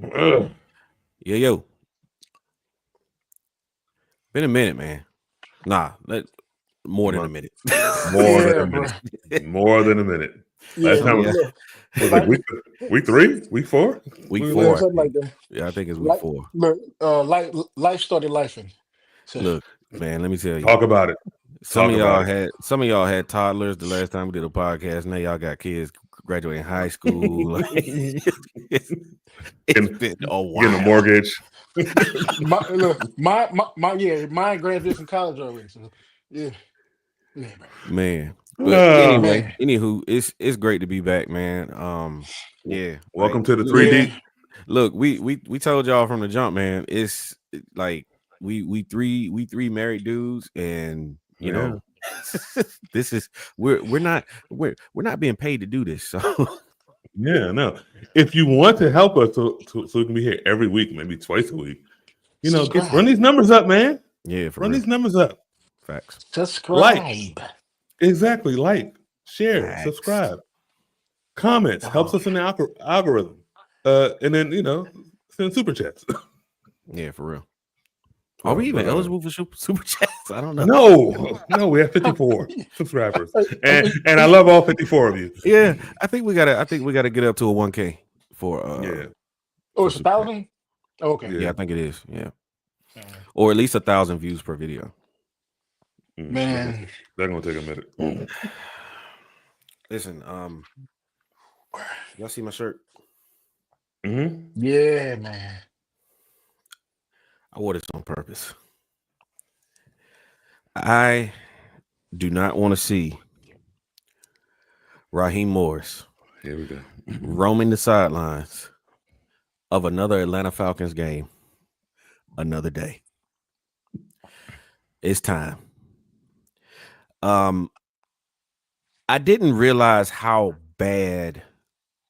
Ugh. Yo. Been a minute, man. More than a minute. More than Yeah, a bro. minute. More than a minute. Last Yeah, time Yeah. was like week 3, week 4. Week We yeah, four, last. I something like think. that. Yeah, I think it's week Like, 4. look, life started lifing. So, Look, man, let me tell you. Talk about it. Some Talk of about y'all it. had toddlers the last time we did a podcast. Now y'all got kids graduating high school. It's getting, been a getting a while. mortgage. mine graduated from college already. So, yeah, yeah, Man. But Ah, anyway, man, anywho, it's great to be back, man. Yeah, like welcome to the 3D. yeah. look, we told y'all from the jump, man. It's like we three married dudes, and Yeah. this is we're not being paid to do this. So Yeah, no. If you want to help us so we can be here every week, maybe twice a week, run Subscribe, these numbers up, man. yeah, for Run real. these numbers up. Facts. Like, subscribe. exactly. Like, share, Facts. subscribe, comments helps Oh, us in the algorithm. And then send super chats. Yeah, for real. Are Oh, we even but eligible for super chats? I don't know. no, we have 54 subscribers, I and I love all 54 of you. Yeah, I think we gotta get up to a 1K for Yeah, oh, for it's a super chat. thousand. Okay, Yeah, yeah. I think it is. Yeah, uh, or at least 1,000 views per video. They're gonna man. they're gonna take a minute. Listen, y'all see my shirt? Mm-hmm. Yeah, man. I wore this on purpose. I do not want to see Raheem Morris Here we go. roaming the sidelines of another Atlanta Falcons game another day. It's time. Um, I didn't realize how bad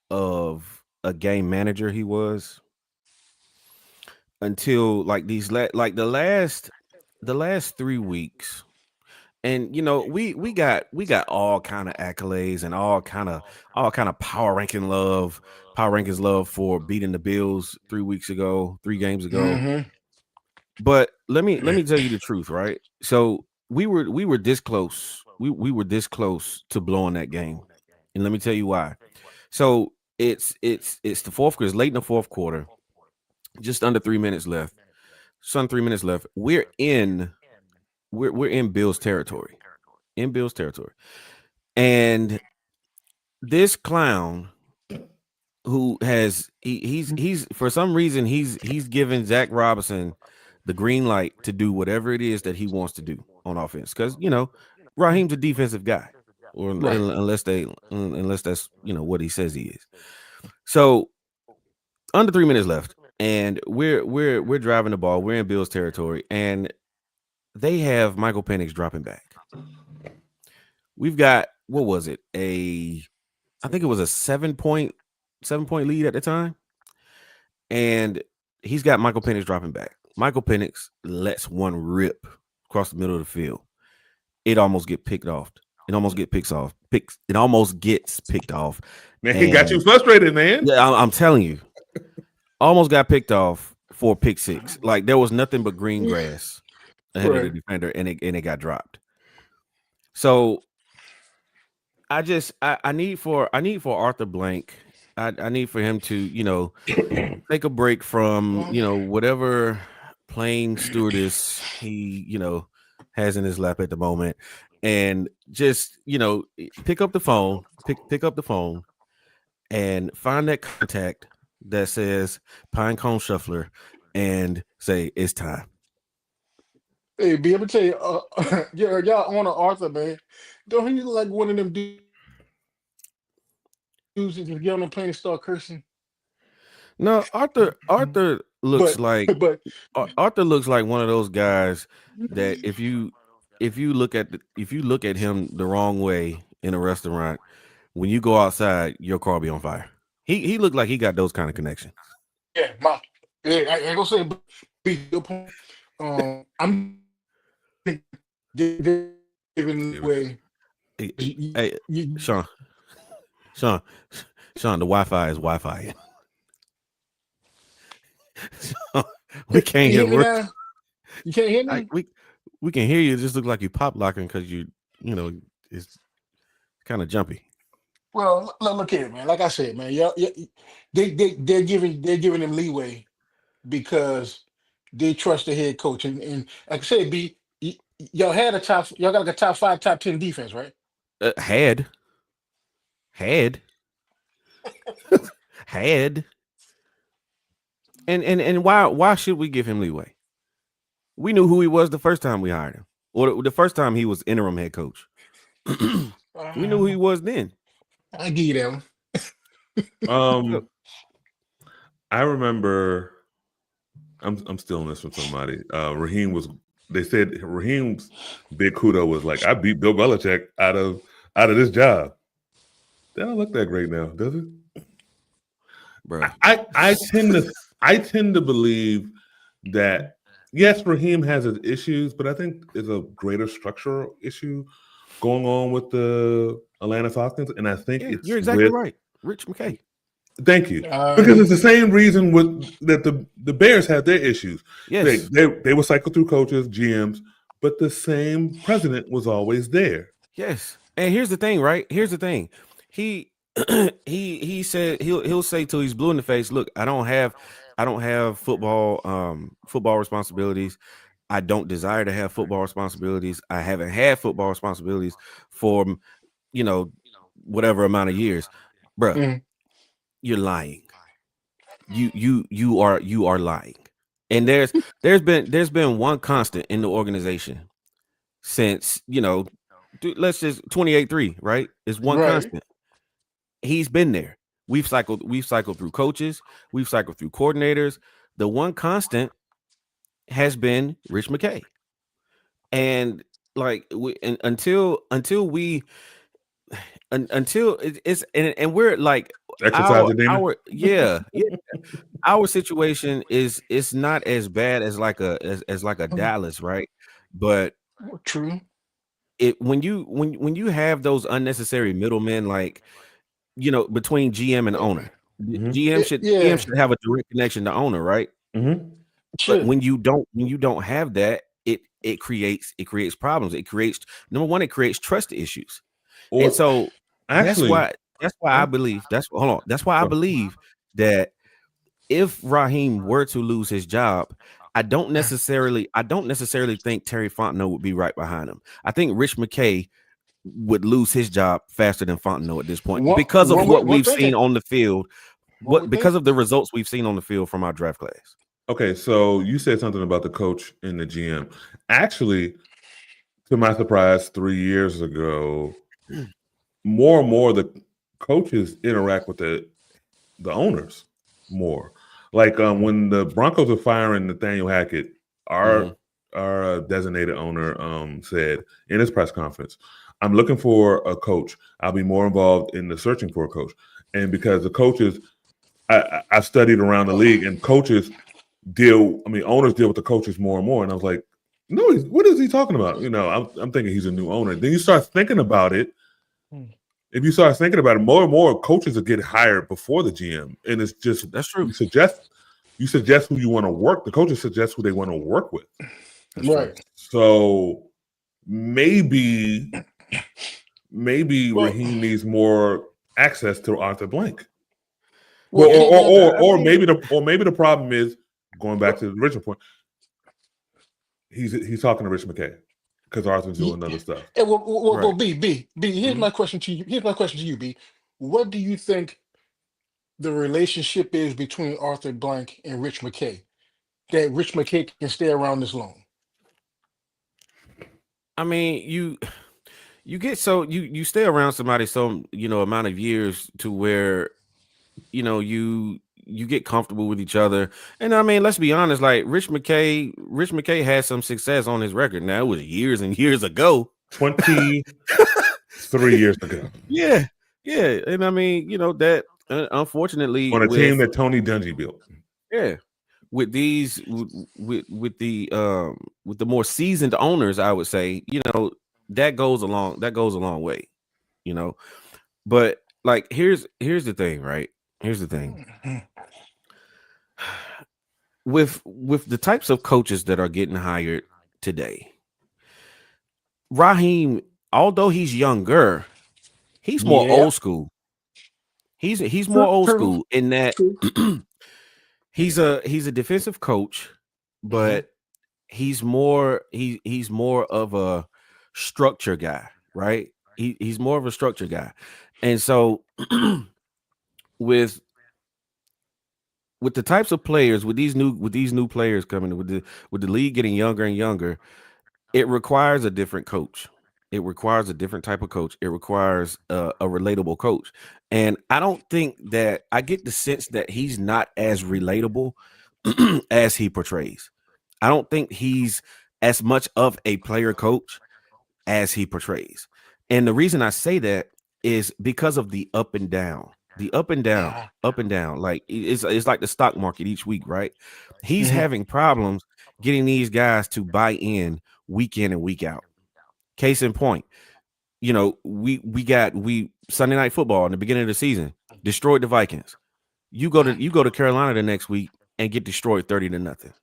of a game manager he was until like like the last 3 weeks. And we got all kind of accolades and all kind of power rankings love for beating the Bills 3 weeks ago, 3 games ago. Mm-hmm. But let me tell you the truth, right? So we were this close. We were this close to blowing that game. And let me tell you why. So it's the fourth quarter, it's late in the fourth quarter, just under 3 minutes left. Just under 3 minutes left. We're in Bills territory. In Bills territory. And this clown who he's for some reason he's given Zach Robinson the green light to do whatever it is that he wants to do on offense. Because Raheem's a defensive guy, or Right. unless that's what he says he is. So under 3 minutes left, and we're driving the ball. We're in Bills territory, and they have Michael Penix dropping back. We've got, what was it? I think it was a 7-point lead at the time. And he's got Michael Penix dropping back. Michael Penix lets one rip across the middle of the field. It almost get picked off. It almost get picks off. It almost gets picked off. Man, he got you And frustrated, man. yeah, I'm telling you, almost got picked off for a pick six. Like there was nothing but green grass ahead of the Right. defender, and it got dropped. So I need for Arthur Blank. I need for him to take a break from whatever plane stewardess he has in his lap at the moment, and just pick up the phone, pick up the phone, and find that contact that says Pine Cone Shuffler, and say it's time. Hey, be able to tell you, yeah, y'all on Arthur, man. Don't he look like one of them dudes that just get on the plane and start cursing? No, Arthur looks But like but Arthur looks like one of those guys that if you look at him the wrong way in a restaurant, when you go outside, your car will be on fire. He looked like he got those kind of connections. yeah, I ain't gonna say be your point. I'm giving away. Hey, You, hey, you, Sean, Sean, Sean, the Wi-Fi is Wi-Fi. So we can't You hear hear me words. now? You can't hear me? We can hear you. It just look like you pop locking because it's kind of jumpy. Well, look here, man. Like I said, man, they're giving him leeway because they trust the head coach. And like I said, y'all got like a top 5, top 10 defense, right? Had, had, and why should we give him leeway? We knew who he was the first time we hired him, or the first time he was interim head coach. We knew who he was then. I give you that one. Um, I remember. I'm stealing this from somebody. Raheem was. They said Raheem's big kudo was like, I beat Bill Belichick out of this job. That don't look that great now, does it? Bro, I tend to believe that yes, Raheem has his issues, but I think there's a greater structural issue going on with the Atlanta Falcons, and I think it's you're exactly right, Rich McKay. Thank you, because it's the same reason that the Bears had their issues. Yes, they were cycled through coaches, GMs, but the same president was always there. Yes, and here's the thing, right? Here's the thing. He he said he'll say till he's blue in the face, look, I don't have football responsibilities. I don't desire to have football responsibilities. I haven't had football responsibilities for whatever amount of years. Bruh, you're lying. You are lying. And there's been one constant in the organization since, let's just 28-3, right? Is one constant. He's been there. We've cycled through coaches, we've cycled through coordinators. The one constant has been Rich McKay. And like until it's and we're like our situation is not as bad as like a Dallas, right? But true. When you have those unnecessary middlemen, like between GM and owner, GM should have a direct connection to owner, right? But when you don't have that, it creates problems. It creates, number one, it creates trust issues. And so that's why I believe that's why I believe that if Raheem were to lose his job, I don't necessarily think Terry Fontenot would be right behind him. I think Rich McKay would lose his job faster than Fontenot at this point because of what we've seen on the field. Because of the results we've seen on the field from our draft class. Okay, so you said something about the coach and the GM. Actually, to my surprise, 3 years ago, more and more the coaches interact with the owners more. Like when the Broncos were firing Nathaniel Hackett, our designated owner said in his press conference, I'm looking for a coach. I'll be more involved in the searching for a coach. And because the coaches, I studied around the league, and owners deal with the coaches more and more. And I was like, no, what is he talking about? I'm thinking he's a new owner. Then you start thinking about it. If you start thinking about it, more and more coaches will get hired before the GM. And it's just, that's true. You suggest who you want to work. The coaches suggest who they want to work with. That's right. So maybe Raheem needs more access to Arthur Blank. Maybe the problem is, going back to the original point, he's talking to Rich McKay because Arthur's doing other stuff. Well, B. Here's my question to you. B. What do you think the relationship is between Arthur Blank and Rich McKay, that Rich McKay can stay around this long? I mean, you you stay around somebody some amount of years to where you get comfortable with each other. And I mean, let's be honest, like Rich McKay had some success on his record. Now, it was years and years ago. 23 years ago. Yeah. And I mean, that unfortunately on a team that Tony Dungy built. Yeah. With these with the more seasoned owners, I would say, that goes a long way, But like here's the thing, right? Here's the thing. with the types of coaches that are getting hired today, Raheem, although he's younger, he's more Yeah. old school. He's more True. old True. school in that True. he's a defensive coach, Hmm. but he's more of a structure guy, right? He's more of a structure guy. And so with with the types of players, with these new players coming, with the league getting younger and younger, it requires a different coach. It requires a different type of coach. It requires a relatable coach. And I don't think that I get the sense that he's not as relatable as he portrays. I don't think he's as much of a player coach as he portrays. And the reason I say that is because of the up and down, the up and down, Uh, up and down. Like it's like the stock market each week, right? He's hmm. having problems getting these guys to buy in and week out. Case in point, we Sunday night football in the beginning of the season destroyed the Vikings. You go to Carolina the next week and get destroyed 30-0.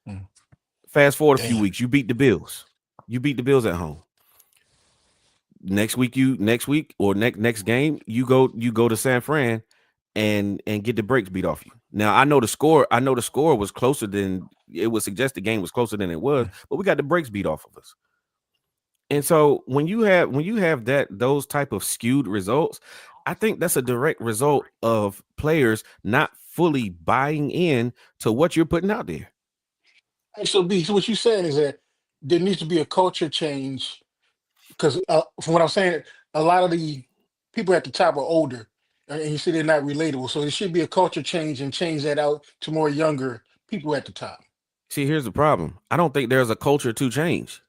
Mm. Fast forward a few Damn. weeks, you beat the Bills. You beat the Bills at home. Next week or next game, you go to San Fran and get the brakes beat off you. Now I know the score was closer than it would suggest the game was closer than it was, but we got the brakes beat off of us. And so when you have those type of skewed results, I think that's a direct result of players not fully buying in to what you're putting out there. Hey, so B, so what you saying is that there needs to be a culture change because from what I'm saying, a lot of the people at the top are older, and you see they're not relatable. So there should be a culture change and change that out to more younger people at the top. See, here's the problem. I don't think there's a culture to change.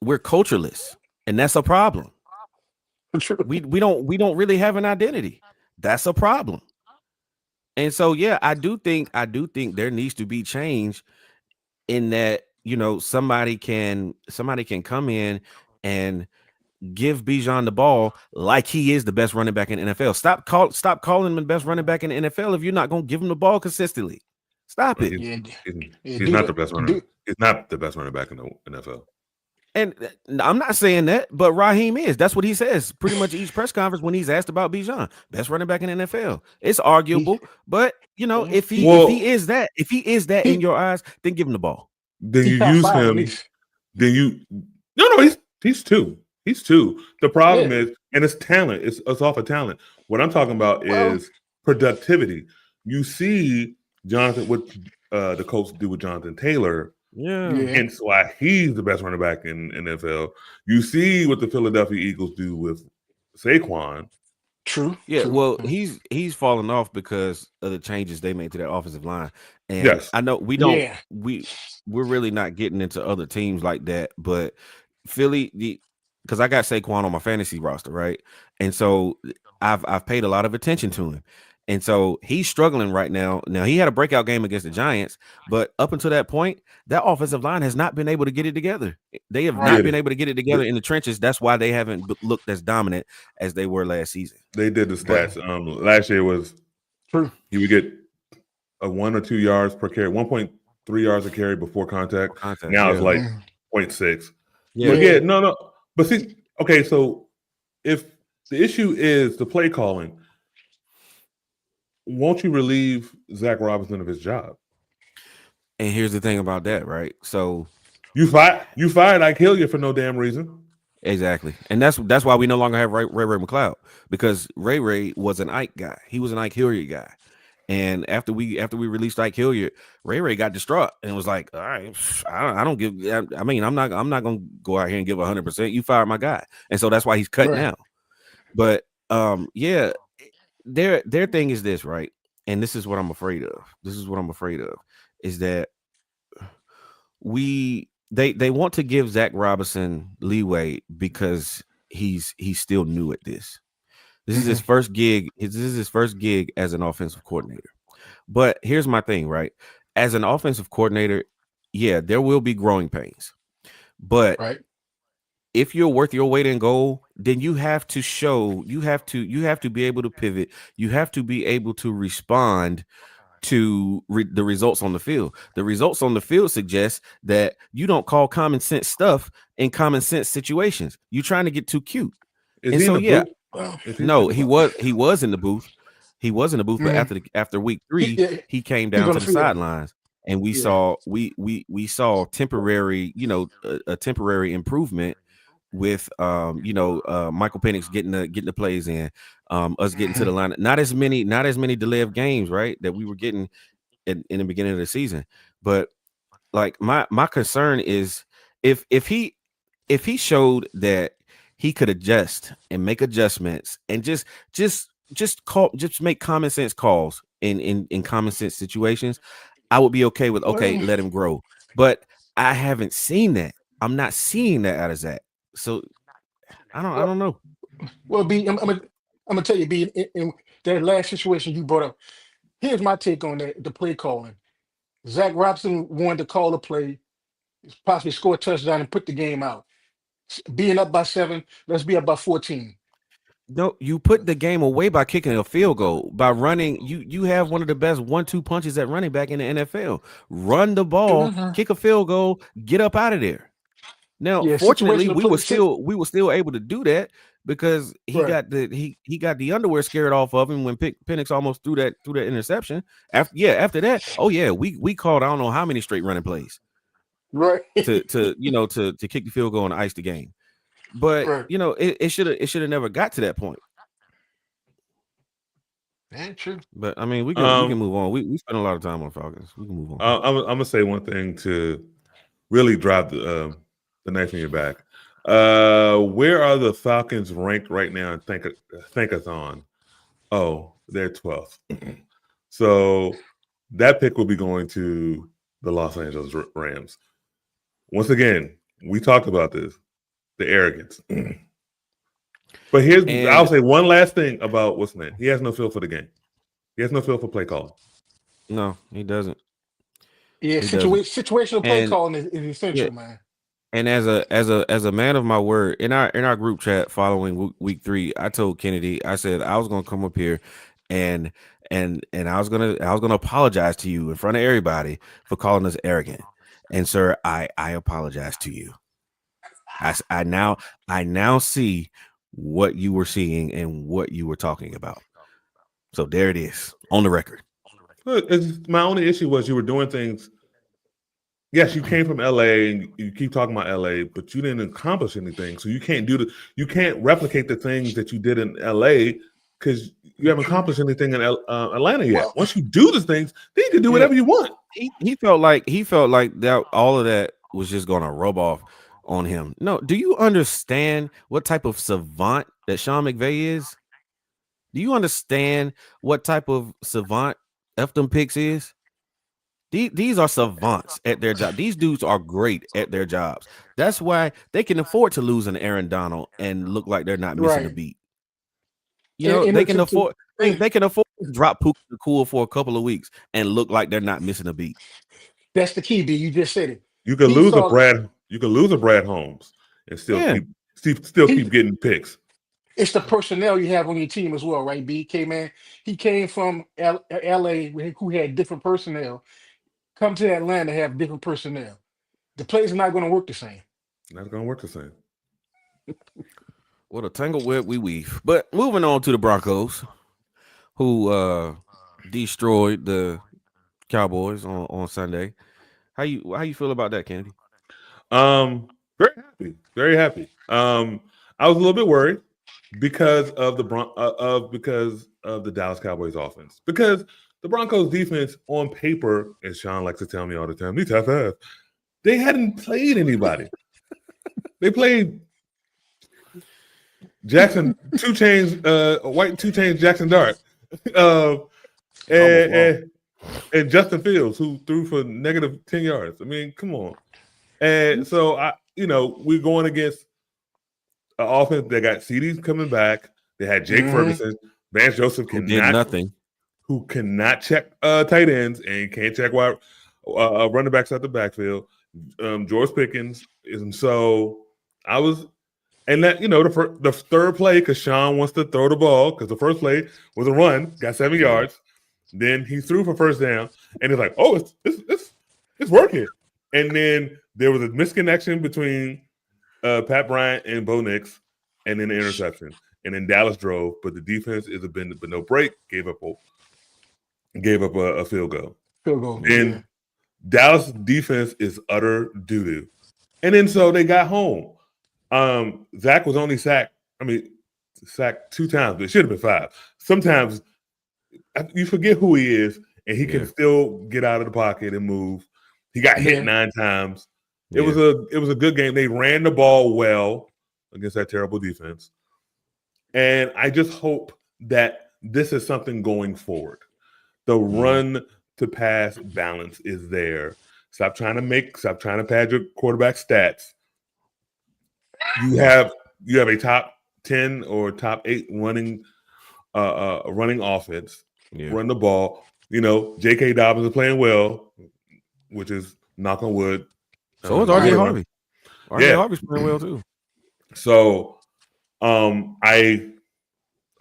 We're cultureless, and that's a problem. True. We don't really have an identity. That's a problem. And so yeah, I do think there needs to be change in that, somebody can come in and give Bijan the ball like he is the best running back in the NFL. Stop calling him the best running back in the NFL if you're not going to give him the ball consistently. Stop Well, it. Yeah, he's, yeah, he's do not the that. best runner. Do He's not the best running back in the NFL. And I'm not saying that, but Raheem is. That's what he says pretty much each press conference when he's asked about Bijan, best running back in the NFL. It's he arguable, but if he he if he Well, is that, if he is that in he your eyes, then give him the ball. then he you top use five at him. least. Then you no, he's two. He's two. The problem Yeah. is, and it's talent. It's off of talent. What I'm talking about Well, is productivity. You see Jonathan what the Colts do with Jonathan Taylor, Yeah. yeah. hence why he's the best running back in NFL. You see what the Philadelphia Eagles do with Saquon. True. Yeah, True. well, he's fallen off because of the changes they made to their offensive line. And Yes, I know we don't Yeah. we're really not getting into other teams like that, but Philly, because I got Saquon on my fantasy roster, right? And so I've paid a lot of attention to him. And so he's struggling right now. Now he had a breakout game against the Giants, but up until that point, that offensive line has not been able to get it together. They have not Right. did been it. able to get it They, together in the trenches. That's why they haven't looked as dominant as they were last season. they did the But stats. Last year was true. he would get a 1 or 2 yards per carry, 1.3 yards a carry before contact. Contact, Now it's yeah. like Mm, 0.6. Yeah. But yeah. yeah, no. But see, okay, so if the issue is the play calling, won't you relieve Zach Robinson of his job? And here's the thing about that, right? So You fired Ike Hilliard for no damn reason. exactly, and that's why we no longer have Ray McLeod, because Ray was an Ike guy. He was an Ike Hilliard guy. And after we released Ike Hilliard, Ray got distraught and was like, "All right, I don't give. I mean, I'm not gonna go out here and give 100%. You fired my guy, and so that's why he's cut Right. now. But yeah, their thing is this, right? And this is what I'm afraid of. Is that they want to give Zach Robinson leeway because he's still new at this. This is his Mhm. first gig. This is his first gig as an offensive coordinator. But here's my thing, right? As an offensive coordinator, yeah, there will be growing pains. But Right. if you're worth your weight in gold, then you have to be able to pivot. You have to be able to respond to the results on the field. The results on the field suggest that you don't call common sense stuff in common sense situations. You're trying to get too cute. Is and he so, in the yeah, booth? no, he was in the booth. He was in the booth, but after week 3, he came down to the sidelines, and we saw temporary, a temporary improvement with Michael Penix getting the plays in, us getting to the line. Not as many delay of games, right, that we were getting in the beginning of the season. But like my concern is if he showed that he could adjust and make adjustments and just make common sense calls in common sense situations, I would be okay with let him grow. But I haven't seen that. I'm not seeing that out of Zach. So I don't know. Well, B, I'm gonna tell you, B, in that last situation you brought up. Here's my take on the play calling. Zach Robinson wanted to call a play, possibly score a touchdown and put the game out. Being up by 7, let's be up by 14. No, you put the game away by kicking a field goal, by running. You have one of the best 1-2 punches at running back in the NFL. Run the ball, kick a field goal, get up out of there. Now, fortunately, we were still able to do that because he got the underwear scared off of him when Penix almost threw that interception. After that, we called I don't know how many straight running plays, right? to kick the field goal and ice the game. But it should have never got to that point. Yeah, true. But I mean, we can move on. We spent a lot of time on Falcons. We can move on. I'm gonna say one thing to really drive the knife in your back. Where are the Falcons ranked right now in Thankathon? Oh, they're 12th. So that pick will be going to the Los Angeles Rams. Once again, we talked about this. The arrogance. But I'll say one last thing about what's name. He has no feel for the game. He has no feel for play calling. No, he doesn't. Yeah, situational play calling is essential, man. And as a man of my word, in our group chat following week 3, I told Kennedy, I said I was gonna come up here and I was gonna apologize to you in front of everybody for calling us arrogant. And sir, I apologize to you. I now see what you were seeing and what you were talking about. So there it is on the record. Look, my only issue was you were doing things. Yes, you came from LA and you keep talking about LA, but you didn't accomplish anything. So you can't replicate the things that you did in LA because you haven't accomplished anything in Atlanta yet. Once you do the things, then you can do whatever you want. He felt like that all of that was just gonna rub off on him. No, do you understand what type of savant that Sean McVay is? Do you understand what type of savant F them picks is? These are savants at their job. These dudes are great at their jobs. That's why they can afford to lose an Aaron Donald and look like they're not missing a beat. They can afford to drop Puka Nacua for a couple of weeks and look like they're not missing a beat. That's the key, B. You just said it. You could lose a Brad Holmes and still keep getting picks. It's the personnel you have on your team as well, right, BK, man? He came from LA who had different personnel. Come to Atlanta, have different personnel. The plays are not going to work the same. Not going to work the same. What a tangled web we weave. But moving on to the Broncos, who destroyed the Cowboys on Sunday. How you feel about that, Kennedy? Very happy. I was a little bit worried because of the Dallas Cowboys offense. Because the Broncos defense on paper, as Sean likes to tell me all the time, they hadn't played anybody. They played Jackson 2 Chainz, white 2 Chainz Jackson Dart, and Justin Fields, who threw for negative 10 yards. I mean, come on. And so we're going against an offense that got CDs coming back. They had Jake Ferguson, Vance Joseph who cannot check tight ends and can't check wide running backs out the backfield. George Pickens, and so I was, and that the third play because Sean wants to throw the ball because the first play was a run, got 7 yards. Then he threw for first down, and he's like, "Oh, it's working." And then there was a misconnection between Pat Bryant and Bo Nix, and then the interception. And then Dallas drove, but the defense is a bend but no break. Gave up a field goal. Field goal. And Dallas defense is utter doo doo. And then so they got home. Zach was only sacked 2 times, but it should have been 5. Sometimes you forget who he is, and he can still get out of the pocket and move. He got hit 9 times. It was a good game. They ran the ball well against that terrible defense. And I just hope that this is something going forward. The run to pass balance is there. Stop trying to pad your quarterback stats. You have a top 10 or top 8 running offense. Yeah. Run the ball. J.K. Dobbins is playing well, which is knock on wood. So is R.J. Harvey. R.J. Harvey's playing well too. So I'm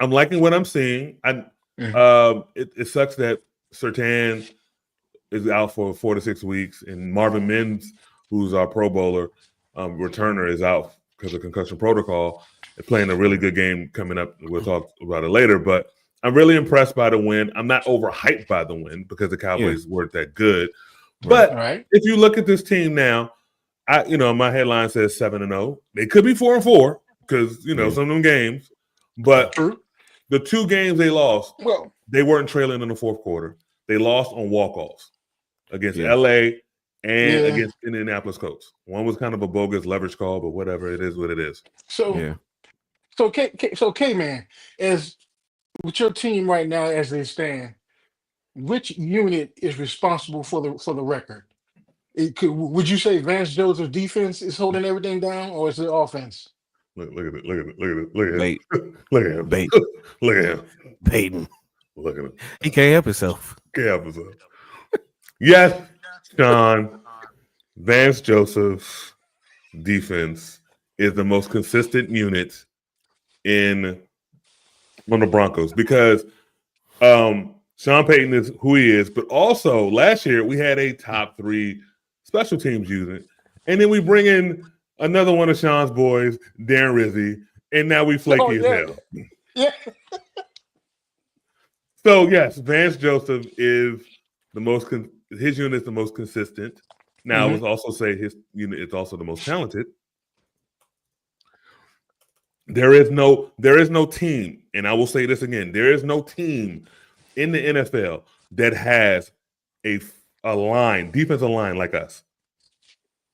liking what I'm seeing. It sucks that Surtain is out for 4 to 6 weeks, and Marvin Mims, who's our Pro Bowler returner, is out because of concussion protocol. They're playing a really good game coming up. We'll talk about it later, but I'm really impressed by the win. I'm not overhyped by the win because the Cowboys weren't that good. But if you look at this team now, my headline says 7-0. They could be 4-4 because some of them games. But the 2 games they lost, they weren't trailing in the fourth quarter. They lost on walk-offs against LA and against Indianapolis Colts. One was kind of a bogus leverage call, but whatever, it is what it is. So K-Man, as with your team right now as they stand, which unit is responsible for the record? Would you say Vance Joseph's defense is holding everything down, or is it offense? Look at it. Look at Bait. him. Look at him. Bait. Look at him. Peyton. Look at him. He can't help himself. Yes, Sean. Vance Joseph's defense is the most consistent unit on the Broncos because Sean Payton is who he is, but also last year we had a top 3 special teams unit, and then we bring in another one of Sean's boys, Darren Rizzi, and now we flaky as hell. Yeah. So yes, Vance Joseph is his unit is the most consistent. Now I would also say his unit is also the most talented. There is no team, and I will say this again, there is no team in the NFL that has a defensive line like us.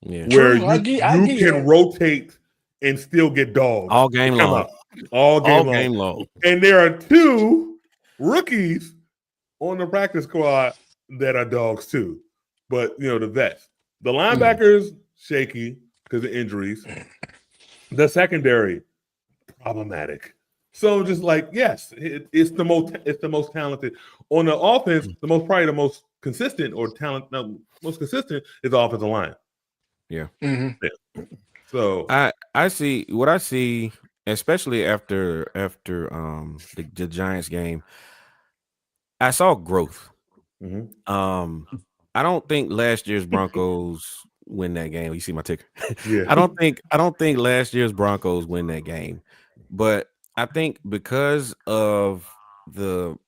Yeah. Where you can rotate and still get dogs. All game long. All game long. And there are 2 rookies on the practice squad that are dogs too. But, the vets. The linebackers, shaky because of injuries. The secondary, problematic. So just yes, it's the most talented. On the offense, probably the most consistent most consistent is the offensive line. Yeah. Yeah. So I see, especially after the Giants game, I saw growth. I don't think last year's Broncos win that game. You see my ticker? Yeah. I don't think last year's Broncos win that game. But I think because of the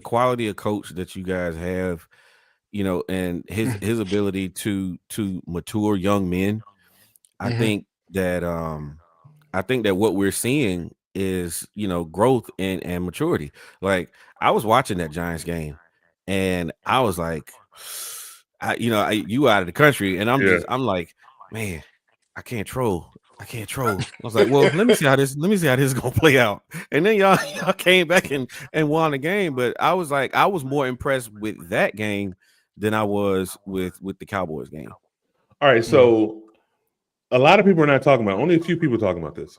quality of coach that you guys have, and his ability to mature young men, I think that what we're seeing is growth and maturity. Like I was watching that Giants game, and I was like, you out of the country, and I'm like, man, I can't troll. I was like, well, let me see how this is gonna play out. And then y'all came back and won the game. But I was more impressed with that game than I was with the Cowboys game. All right, so a lot of people are not talking about. Only a few people talking about this.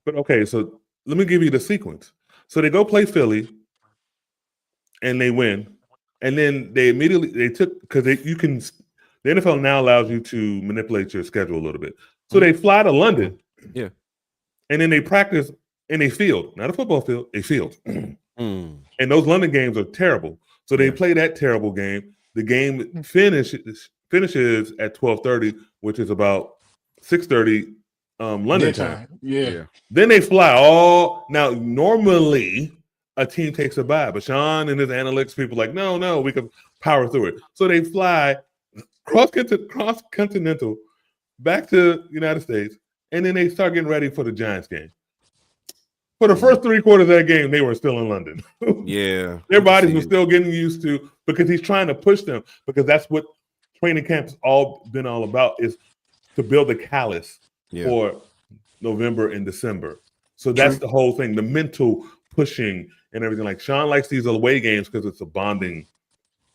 But okay, so let me give you the sequence. So they go play Philly, and they win, and then they took because the NFL now allows you to manipulate your schedule a little bit. So they fly to London, and then they practice in a field, not a football field, a field. And those London games are terrible. So they play that terrible game. The game finishes at 12:30, which is about 6:30 London time. Yeah. Then they fly now. Normally, a team takes a bye, but Sean and his analytics people are like, no, we can power through it. So they fly cross-continental back to the United States, and then they start getting ready for the Giants game. For the first 3 quarters of that game, they were still in London. Yeah. Their bodies were still getting used to, because he's trying to push them, because that's what training camp's been all about, is to build a callus for November and December. So that's the whole thing, the mental pushing and everything. Like, Sean likes these away games because it's a bonding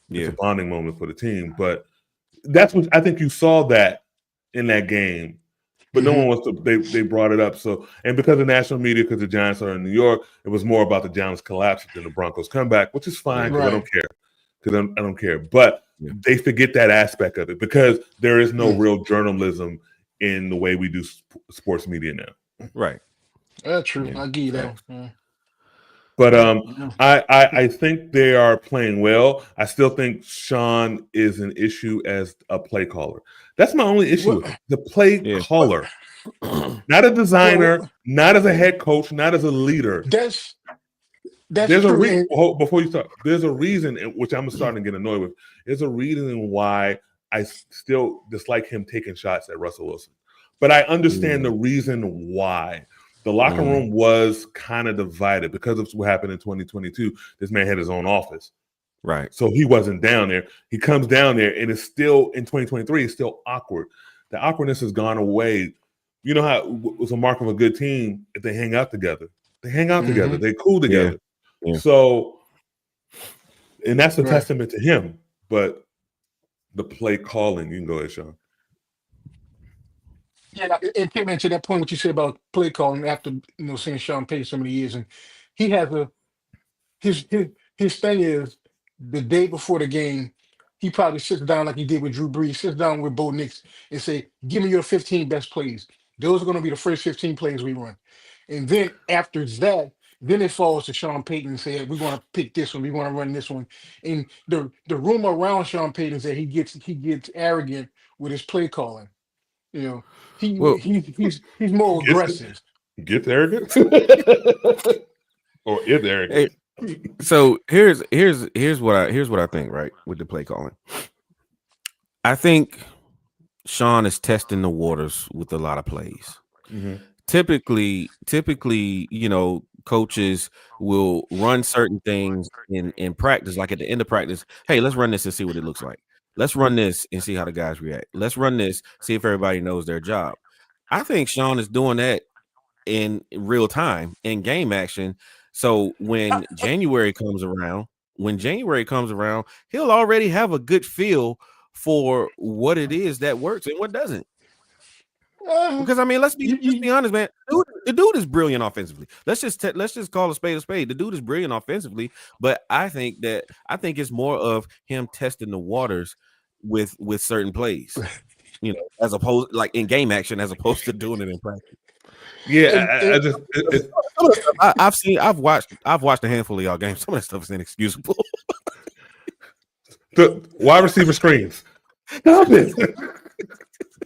moment for the team. But that's what I think you saw that in that game. But no one wants to. They brought it up. So, and because of national media, because the Giants are in New York, it was more about the Giants collapse than the Broncos comeback, which is fine, because I don't care. Because I don't care. But they forget that aspect of it, because there is no real journalism in the way we do sports media now. Right. That's true. I give you that. Yeah. But I think they are playing well. I still think Sean is an issue as a play caller. That's my only issue. The play caller, not a designer, not as a head coach, not as a leader. That's there's true. A reason. Before you start, there's a reason, which I'm starting to get annoyed with. There's a reason why I still dislike him taking shots at Russell Wilson. But I understand the reason why. The locker room was kind of divided because of what happened in 2022. This man had his own office. Right. So he wasn't down there. He comes down there, and it's still, in 2023, it's still awkward. The awkwardness has gone away. You know how it was a mark of a good team if they hang out together. They hang out together. They cool together. Yeah. So, and that's a testament to him. But the play calling, you can go ahead, Sean. Yeah, it came into that point what you said about play calling after seeing Sean Payton so many years, and he has his thing is the day before the game, he probably sits down like he did with Drew Brees, sits down with Bo Nix and say, "Give me your 15 best plays. Those are going to be the first 15 plays we run." And then after that, then it falls to Sean Payton and say, "We're going to pick this one. We're going to run this one." And the rumor around Sean Payton is that he gets arrogant with his play calling. He's more aggressive. Gets arrogant, or is arrogant. So here's what I think, right, with the play calling. I think Sean is testing the waters with a lot of plays. Typically, coaches will run certain things in practice, like at the end of practice. Hey, let's run this and see what it looks like. Let's run this and see how the guys react. Let's run this, see if everybody knows their job. I think Sean is doing that in real time, in game action. So when January comes around, he'll already have a good feel for what it is that works and what doesn't. Because I mean, let's be honest, man. The dude is brilliant offensively. Let's just call a spade a spade. The dude is brilliant offensively, but I think it's more of him testing the waters with certain plays, as opposed, like, in game action, as opposed to doing it in practice. Yeah, I've watched a handful of y'all games. Some of that stuff is inexcusable. The wide receiver screens. Stop it.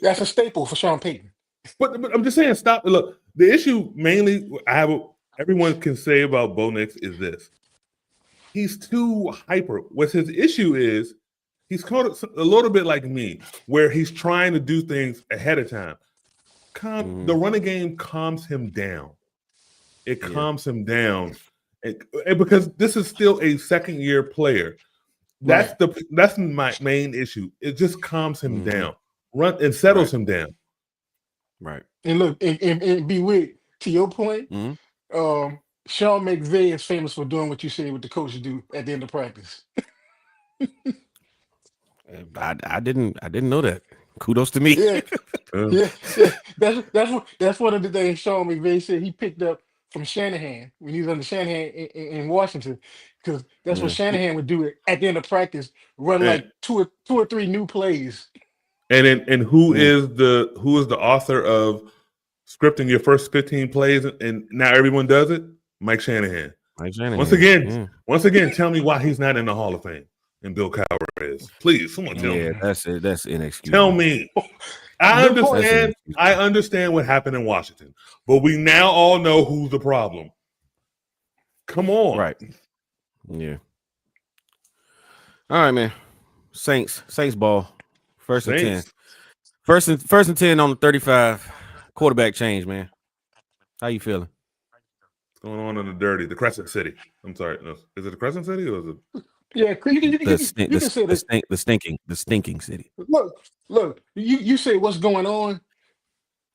That's a staple for Sean Payton. But I'm just saying, stop. Look, the issue mainly everyone can say about Bo Nix is this: he's too hyper. What his issue is, he's called a little bit like me, where he's trying to do things ahead of time. The running game calms him down. It calms him down, and because this is still a second-year player. That's my main issue. It just calms him down, settles him down. Right. And look, and be weird, to your point, Sean McVay is famous for doing what you say what the coaches do at the end of practice. I didn't know that. Kudos to me. Yeah. That's one of the things Sean McVay said he picked up from Shanahan when he was under Shanahan in Washington, because that's what Shanahan would do at the end of practice, run like two or three new plays. And who is the author of scripting your first 15 plays and now everyone does it? Mike Shanahan. Once again, tell me why he's not in the Hall of Fame and Bill Cowher is. Please, someone tell me. That's it. That's inexcusable. Tell me. I understand what happened in Washington, but we now all know who's the problem. Come on. Right. Yeah. All right, man. Saints ball. First and 10. First and 10 on the 35. Quarterback change, man. How you feeling? What's going on in the Crescent City? I'm sorry. No, is it the Crescent City or is it? Yeah, you can say the stinking city. Look. You say what's going on.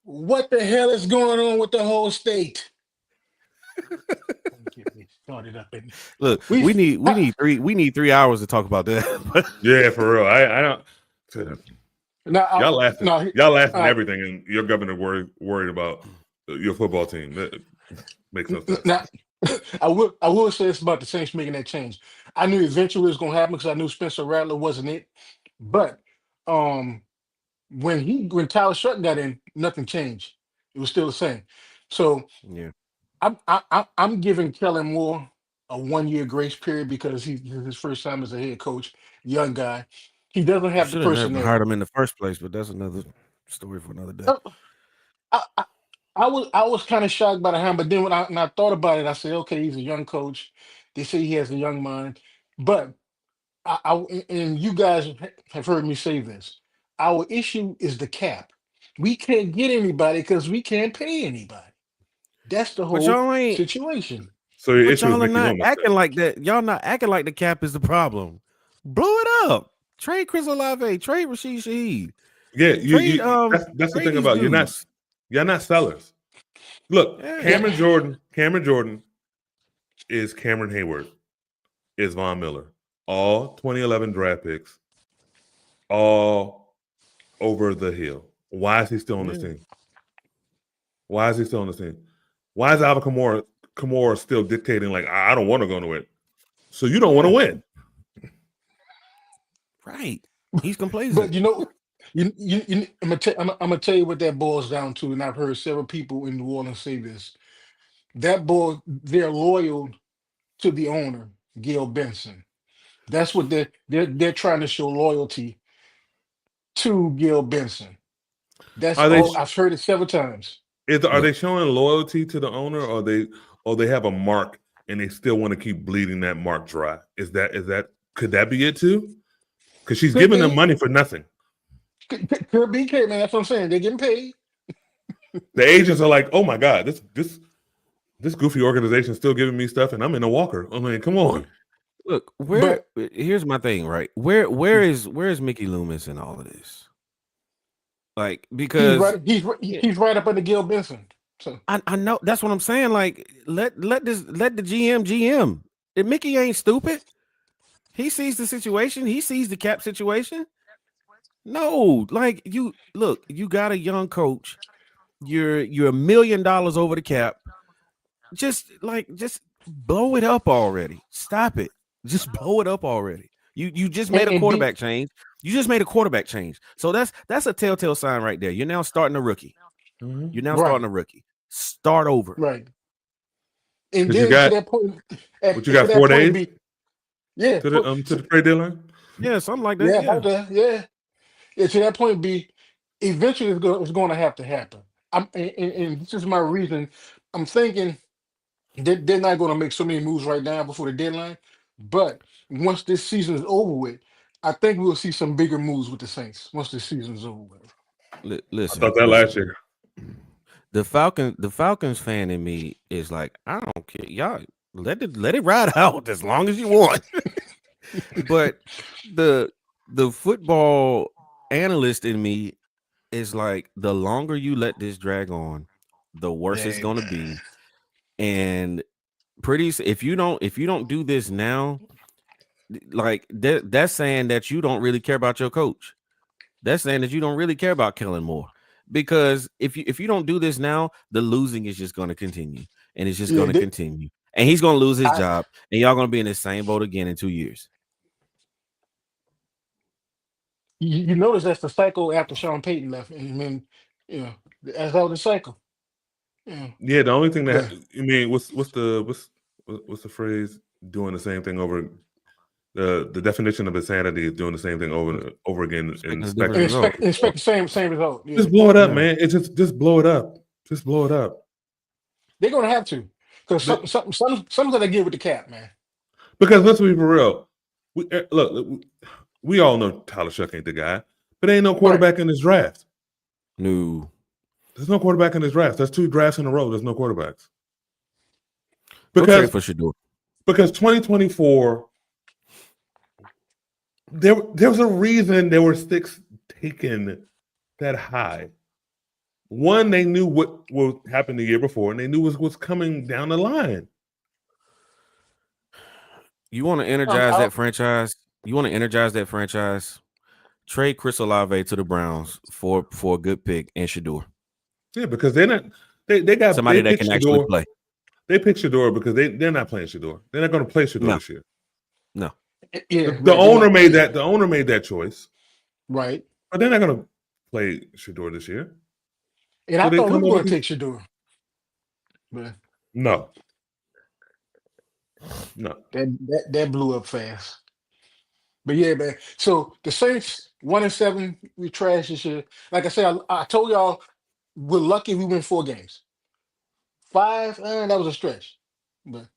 What the hell is going on with the whole state? Get me started up in. Look, we need 3 hours to talk about that. Yeah, for real. I don't. Y'all laughing. Y'all laughing everything, and your governor worried about your football team. That makes no sense. Now, I will say it's about the Saints making that change. I knew eventually it was going to happen because I knew Spencer Rattler wasn't it. But when Tyler Sutton got in, nothing changed. It was still the same. So yeah, I'm giving Kellen Moore a 1-year grace period because he's his first time as a head coach, young guy. He doesn't have the personnel. Never hired him in the first place, but that's another story for another day. I was kind of shocked by the hand, but then when I thought about it, I said, okay, he's a young coach. They say he has a young mind, but and you guys have heard me say this. Our issue is the cap. We can't get anybody because we can't pay anybody. That's the whole situation. So your issue y'all is are not acting like that. Y'all not acting like the cap is the problem. Blow it up. Trade Chris Olave. Trade Rashid Shaheed. Yeah, that's the thing about dudes. You're not sellers. Look, Cameron Jordan is Cameron Hayward, is Von Miller. All 2011 draft picks, all over the hill. Why is he still on this team? Why is he still on this team? Why is Alvin Kamara still dictating, like, I don't want to go to win? So you don't want to win. Right. He's complacent. But I'm gonna tell you what that boils down to, and I've heard several people in New Orleans say this. They're loyal to the owner, Gail Benson. That's what they're trying to show loyalty to Gail Benson. I've heard it several times. Are they showing loyalty to the owner, or they have a mark and they still want to keep bleeding that mark dry? Could that be it too? Because she's giving them money for nothing. Could be, man. That's what I'm saying. They're getting paid. The agents are like, "Oh my God, this goofy organization is still giving me stuff, and I'm in a walker." I mean, come on. Look, here's my thing, right? Where is Mickey Loomis in all of this? Like, because he's right up under Gil Benson. So I know that's what I'm saying. Like, let the GM. If Mickey ain't stupid, he sees the situation. He sees the cap situation. No, like you got a young coach. You're $1 million over the cap. Just blow it up already. Stop it. Just blow it up already. You just made a quarterback change. You just made a quarterback change. So that's a telltale sign right there. You're now starting a rookie. Mm-hmm. You're now starting a rookie. Start over. Right. And then to that point, you got 4 days? Yeah. To the trade deadline? Yeah, something like that. Yeah. To that point, eventually it's going to have to happen. And this is my reason. I'm thinking they're not going to make so many moves right now before the deadline. But once this season is over with, I think we'll see some bigger moves with the Saints once this season is over with. Listen, I thought that last year. The Falcons fan in me is like, I don't care. Y'all let it ride out as long as you want. But the football analyst in me is like, the longer you let this drag on, the worse it's gonna be. And if you don't do this now, like that's saying that you don't really care about your coach. That's saying that you don't really care about Kellen Moore. Because if you don't do this now, the losing is just going to continue, and it's just going to continue, and he's going to lose his job, and y'all going to be in the same boat again in 2 years. You notice that's the cycle after Sean Payton left, and then that's how the cycle. Yeah, the only thing that what's what's the phrase? Doing the same thing over. The definition of insanity is doing the same thing over and over again and Expect a different And result. expect the same result. Yeah. Just blow it up, Yeah. man. It's just blow it up. Just blow it up. They're gonna have to. Because But- something's gonna get with the cap, man. Because let's be for real. Look, we all know Tyler Shuck ain't the guy, but ain't no quarterback in this draft. No. There's no quarterback in this draft. That's 2 drafts in a row. There's no quarterbacks. Go trade Because for Shador. because 2024, there was a reason there were 6 taken that high. One, they knew what happened the year before, and they knew what's coming down the line. You want to energize that franchise? You want to energize that franchise? Trade Chris Olave to the Browns for a good pick and Shador. Yeah, because they got somebody they that can actually play. They picked Shador because they're not playing Shador. They're not going to play Shador this year. No. Yeah, The owner made that. The owner made that choice, right? But they're not going to play Shador this year. And So I they thought we come were up going to with- take Shador, but No, that blew up fast. But yeah, man. So the Saints 1-7, we trashed this year. Like I said, I told y'all we're lucky we win 4 games. 5, that was a stretch. But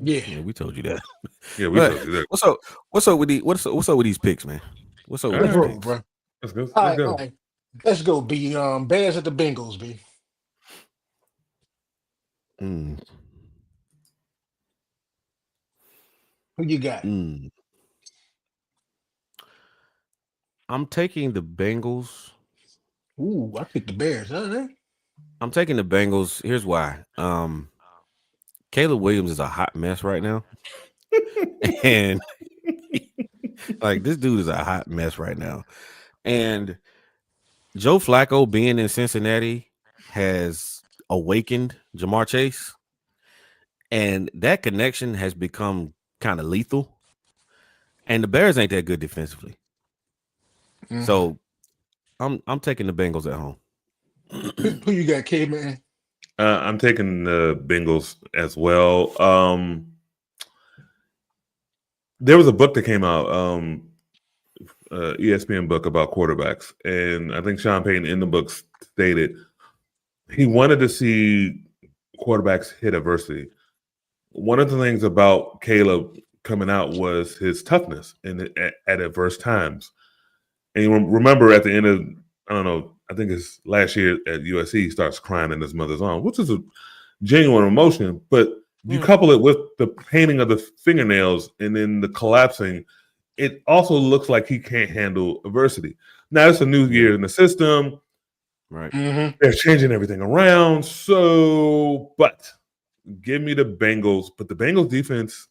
yeah, We told you that. yeah, we But told you that. What's up with these picks, man? What's up with let's these roll, picks? bro. Let's go. All Let's go. right. Let's go, B. Bears at the Bengals, B. Mm, Who you got? mm. I'm taking the Bengals. Ooh, I picked the Bears. I'm taking the Bengals. Here's why. Caleb Williams is a hot mess right now. And like this dude is a hot mess right now. And Joe Flacco being in Cincinnati has awakened Jamar Chase. And that connection has become kind of lethal. And the Bears ain't that good defensively. Mhm. So I'm taking the Bengals at home. Who you got, K-Man? I'm taking the Bengals as well. There was a book that came out, ESPN book about quarterbacks, and I think Sean Payton in the book stated he wanted to see quarterbacks hit adversity. One of the things about Caleb coming out was his toughness at adverse times. And you remember at the end of, I don't know, I think it's last year at USC, he starts crying in his mother's arms, which is a genuine emotion. But you couple it with the painting of the fingernails and then the collapsing, it also looks like he can't handle adversity. Now, it's a new year in the system. Right. Mm-hmm. They're changing everything around. So, but give me the Bengals. But the Bengals defense,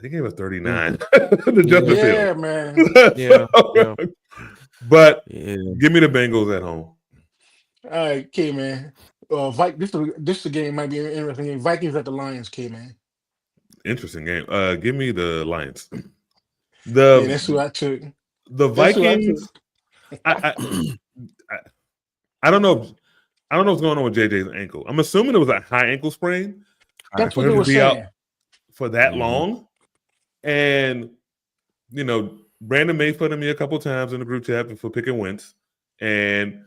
they gave us 39 to Justin Yeah, Fields. man. Yeah. Yeah. But Yeah. give me the Bengals at home. All right, K-Man. This game might be an interesting game. Vikings at the Lions, K-Man. Interesting game. Give me the Lions. Yeah, that's who I took. The That's who I Vikings. I don't know. I don't know what's going on with JJ's ankle. I'm assuming it was a high ankle sprain. That's for what they him were to be out saying. for that Mhm. long. And Brandon made fun of me a couple times in the group chat for picking Wentz, and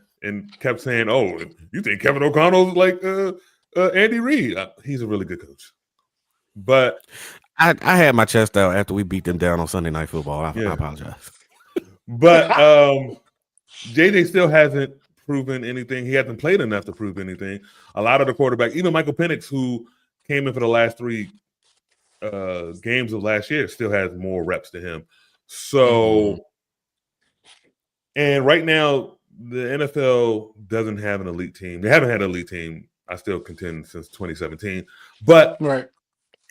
kept saying, "Oh, you think Kevin O'Connell's like Andy Reid? He's a really good coach." But I had my chest out after we beat them down on Sunday Night Football. I apologize. But JJ still hasn't proven anything. He hasn't played enough to prove anything. A lot of the quarterbacks, even Michael Penix, who came in for the last 3 games of last year, still has more reps to him. So, and right now, the NFL doesn't have an elite team. They haven't had an elite team, I still contend, since 2017. But Right.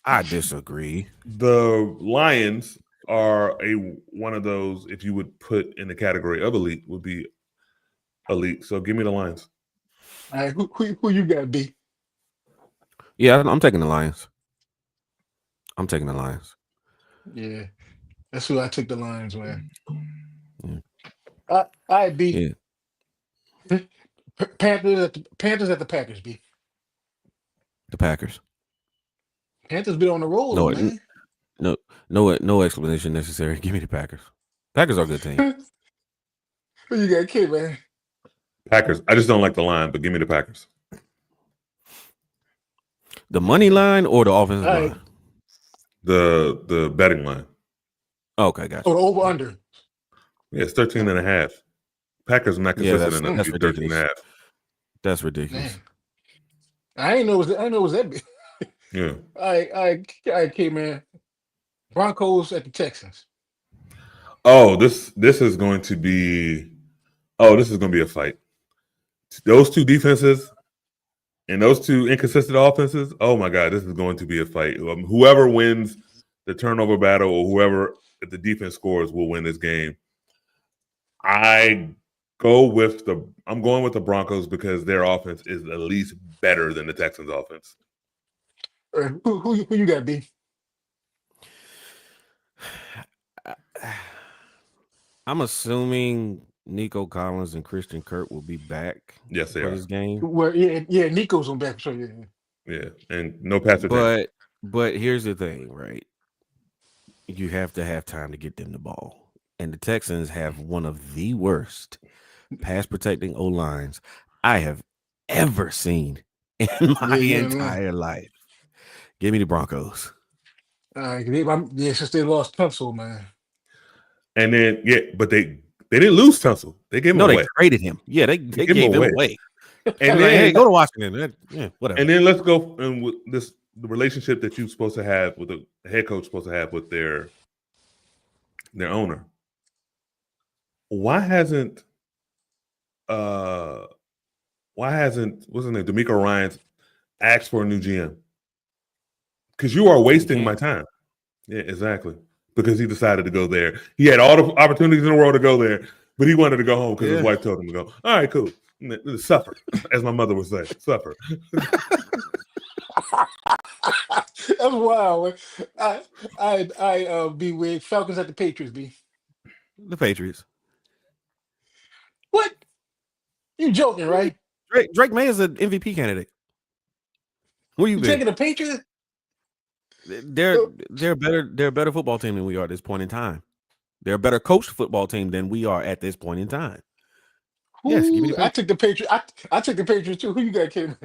I disagree. the Lions are one of those, if you would put in the category of elite, would be elite. So give me the Lions. All right, who you got, B? Yeah, I'm taking the Lions. I'm taking the Lions. Yeah, that's who I took the Lions, man. Yeah. All right, B. Yeah. Panthers at the Packers, B. The Packers. Panthers been on the roll, No, man. no explanation necessary. Give me the Packers. Packers are a good team. Who you got, kid, man? Packers. I just don't like the line, but give me the Packers. The money line or the offensive All right. line? The betting line. Okay, gotcha. Oh, the over under. Yeah, it's 13.5. Packers are not consistent enough that's to be 13.5. That's ridiculous. Man. I didn't know it was that big. Yeah. All right, kid, man. Broncos at the Texans. Oh, this is going to be a fight. Those two defenses and those two inconsistent offenses. Oh my God, this is going to be a fight. Whoever wins the turnover battle or whoever the defense scores will win this game. I'm going with the Broncos because their offense is at least better than the Texans' offense. Who you got, B? I'm assuming Nico Collins and Christian Kirk will be back. Yes, they for are. this game. Well, yeah, Nico's on back. So Yeah, and no pass protection. But here's the thing, right? You have to have time to get them the ball, and the Texans have one of the worst pass protecting O lines I have ever seen in my entire life. Give me the Broncos. Since they lost Tunsil, man. And then but they didn't lose Tunsil. They gave him away. They traded him. Yeah, they gave him away. And then, hey, go to Washington. Yeah, whatever. And then let's go and with the relationship that you're supposed to have with the head coach supposed to have with their owner. Why hasn't what's his name? D'Amico Ryans asked for a new GM? Because you are wasting my time. Yeah, exactly. Because he decided to go there. He had all the opportunities in the world to go there, but he wanted to go home because his wife told him to go. All right, cool. Suffer, as my mother would say. Suffer. That's wild. I be with Falcons at the Patriots. B. The Patriots. What? You joking, right? Drake May is an MVP candidate. Who you taking the Patriots? They're a better football team than we are at this point in time. They're a better coached football team than we are at this point in time. Yes, give me the Patriots. I took the Patriots. I took the Patriots too. Who you got, Kim?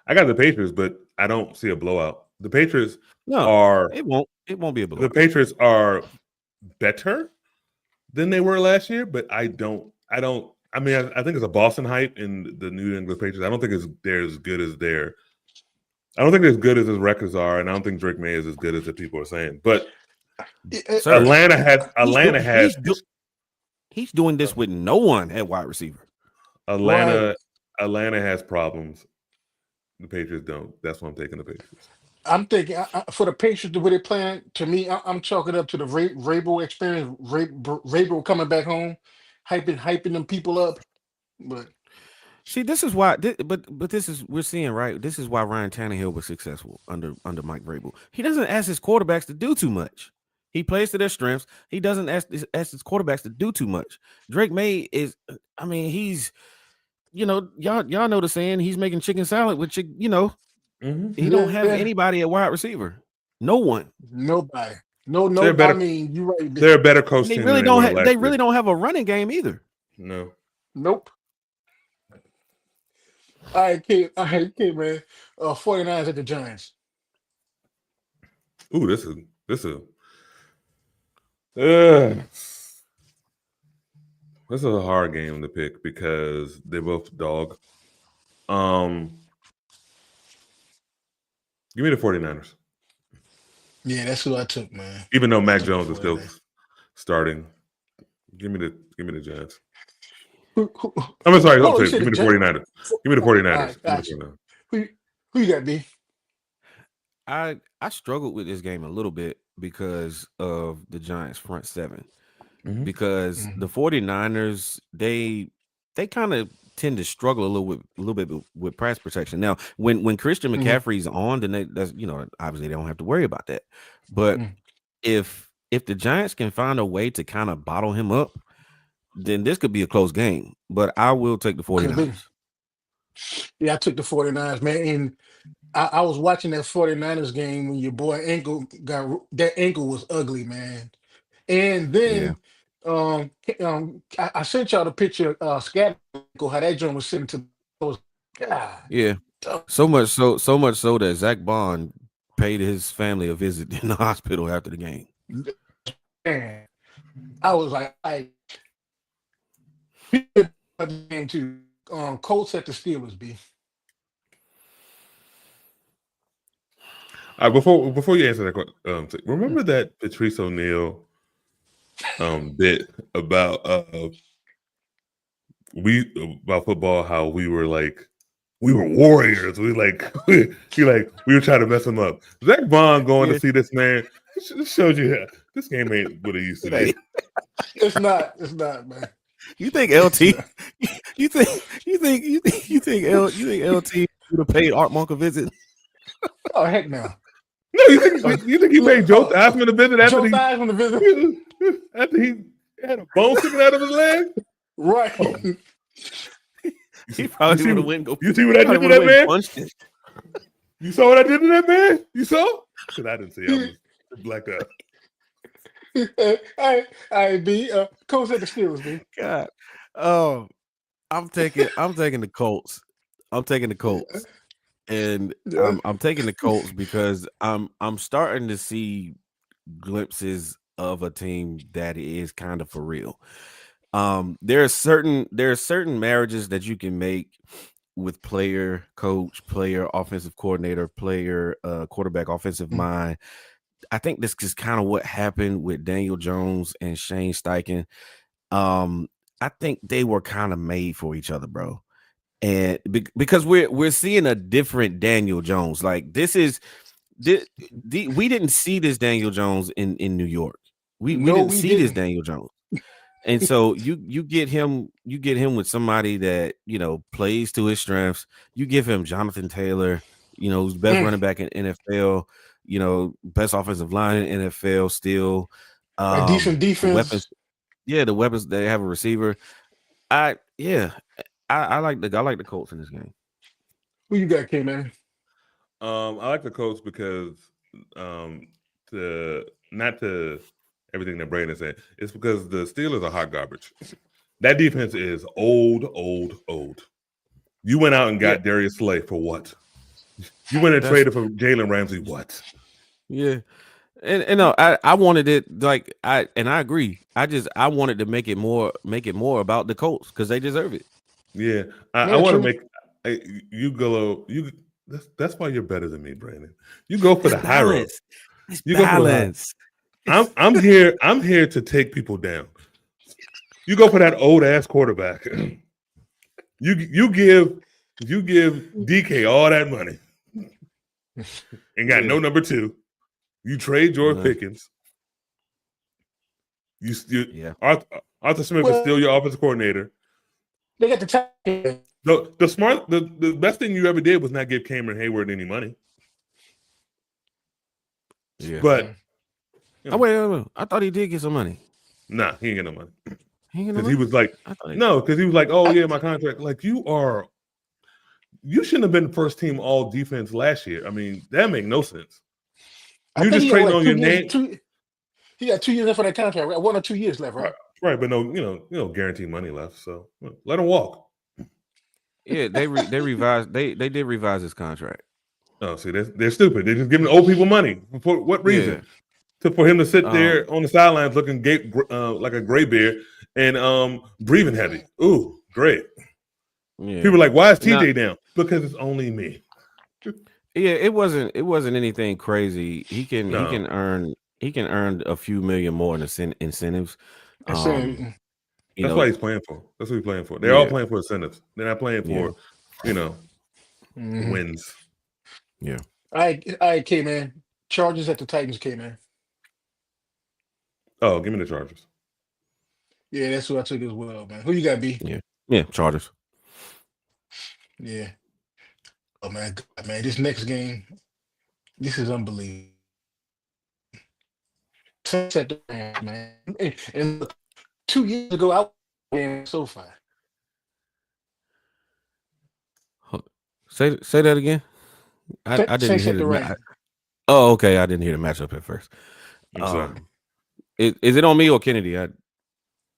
I got the Patriots, but I don't see a blowout. The Patriots it won't be a blowout. The Patriots are better than they were last year, but I think it's a Boston hype in the New England Patriots. I don't think they're as good as I don't think they're as good as his records are, and I don't think Drake May is as good as the people are saying. But Atlanta has he's doing this with no one at wide receiver. Atlanta has problems. The Patriots don't. That's why I'm taking the Patriots. I'm thinking for the Patriots, the way they're playing, to me, I'm chalking up to the Vrabel experience. Vrabel coming back home, hyping them people up. But see, this is why. But this is we're seeing right. This is why Ryan Tannehill was successful under Mike Vrabel. He doesn't ask his quarterbacks to do too much. He plays to their strengths. He doesn't ask his quarterbacks to do too much. Drake May is. I mean, he's. Y'all know the saying. He's making chicken salad with chicken. He don't have anybody at wide receiver. No one. Nobody. No. I mean, you're right. They're a better coach. They really don't. They really don't have a running game either. No. Nope. All right, kid, man. 49ers at the Giants. Ooh, this is a hard game to pick because they're both dog. Give me the 49ers. Yeah, that's who I took, man. Even though Mac Jones is still starting. Give me the Giants. I'm sorry. Give me the 49ers. Give me the 49ers. Who you got, B? I struggled with this game a little bit because of the Giants front seven. Because the 49ers, they kind of tend to struggle a little bit with pass protection. Now, when Christian McCaffrey's on, then that's obviously they don't have to worry about that. But if the Giants can find a way to kind of bottle him up, then this could be a close game. But I will take the 49ers. Yeah, I took the 49ers, man. And I was watching that 49ers game when your boy that ankle was ugly, man. And Yeah, then I sent y'all the picture scat ankle, how that joint was sitting to was God. yeah. Oh, So much so that Zach Bond paid his family a visit in the hospital after the game. man. I was like, game too. Colts at the Steelers, B. Before you answer that question, remember that Patrice O'Neal bit about about football, how we were warriors. We were trying to mess him up. Zach Bond going to see this man. This shows you that this game ain't what it used to be. It's not, man. You think LT? You think LT would have paid Art Monk a visit? Oh heck no. No, you think he paid Joe Theismann a visit Joe Theismann a visit after he had a bone sticking out of his leg? Right. Oh. He probably would have went. You see what I did to that man? You saw what I did to that man? You saw? Because I didn't see it. I was blacked out. I B. Colts at the Steelers, B. God. Oh, I'm taking the Colts. I'm taking the Colts. And I'm taking the Colts because I'm starting to see glimpses of a team that is kind of for real. There are certain marriages that you can make with player, coach, player, offensive coordinator, player, quarterback, offensive mind. I think this is kind of what happened with Daniel Jones and Shane Steichen. I think they were kind of made for each other, bro. And because we're seeing a different Daniel Jones. Like we didn't see this Daniel Jones in New York. We didn't see this Daniel Jones. And so you get him with somebody that plays to his strengths. You give him Jonathan Taylor, who's the best running back in NFL, best offensive line in NFL still. A decent defense. The weapons they have a receiver. I like the Colts in this game. Who you got, K-Man? I like the Colts because not to everything that Brandon said, it's because the Steelers are hot garbage. That defense is old. You went out and got Darius Slay for what? You went and traded for Jalen Ramsey. What? Yeah. And no, I wanted it I agree. I wanted to make it more about the Colts because they deserve it. Yeah, I want to make you go. That's why you're better than me, Brandon. You go for the high road. You balance. I'm here to take people down. You go for that old ass quarterback. You give DK all that money and got no number 2. You trade George Pickens. Arthur Smith is still your offensive coordinator. They got the time. The best thing you ever did was not give Cameron Hayward any money. Yeah, but wait. I thought he did get some money. Nah, he ain't get no money. Because he was like, oh yeah, my contract. Like you shouldn't have been the first team all defense last year. I mean, that make no sense. You just trading on your name. He got 2 years left for that contract, right? 1 or 2 years left, right? Right, but no guaranteed money left. So let him walk. Yeah, they revised. They did revise his contract. Oh, see, they're stupid. They're just giving old people money for what reason? For him to sit there on the sidelines looking like a gray beard and breathing heavy. Ooh, great. Yeah. People are like, why is TJ down? Because it's only me. Yeah, it wasn't anything crazy. He can earn a few million more in incentives. That's why he's playing for. That's what he's playing for. They're all playing for incentives. They're not playing for, wins. Yeah. All right, K-Man. Chargers at the Titans, K-Man. Oh, give me the Chargers. Yeah, that's what I took as well, man. Who you got, B? Yeah, Chargers. Yeah. Oh man, God, man, this next game, this is unbelievable. Sunset the Rams, man. And look, 2 years ago, I was so far. Say that again. I didn't Saints hear at the the. Rams. Oh, okay. I didn't hear the matchup at first. I'm sorry. Is it on me or Kennedy?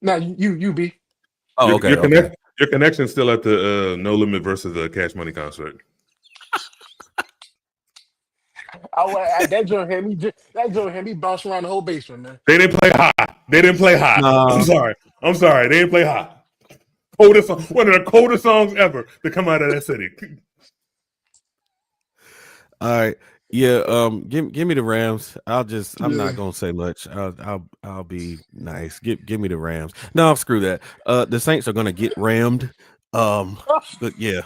Now you be. Oh, okay. Okay. Your connection's still at the No Limit versus the Cash Money concert. That joint had me bounce around the whole basement, man. They didn't play high. No. I'm sorry. They didn't play high. Coldest song, one of the coldest songs ever to come out of that city. All right. Yeah. Give me the Rams. I'm not gonna say much. I'll be nice. Give me the Rams. No, screw that. The Saints are gonna get rammed. But yeah.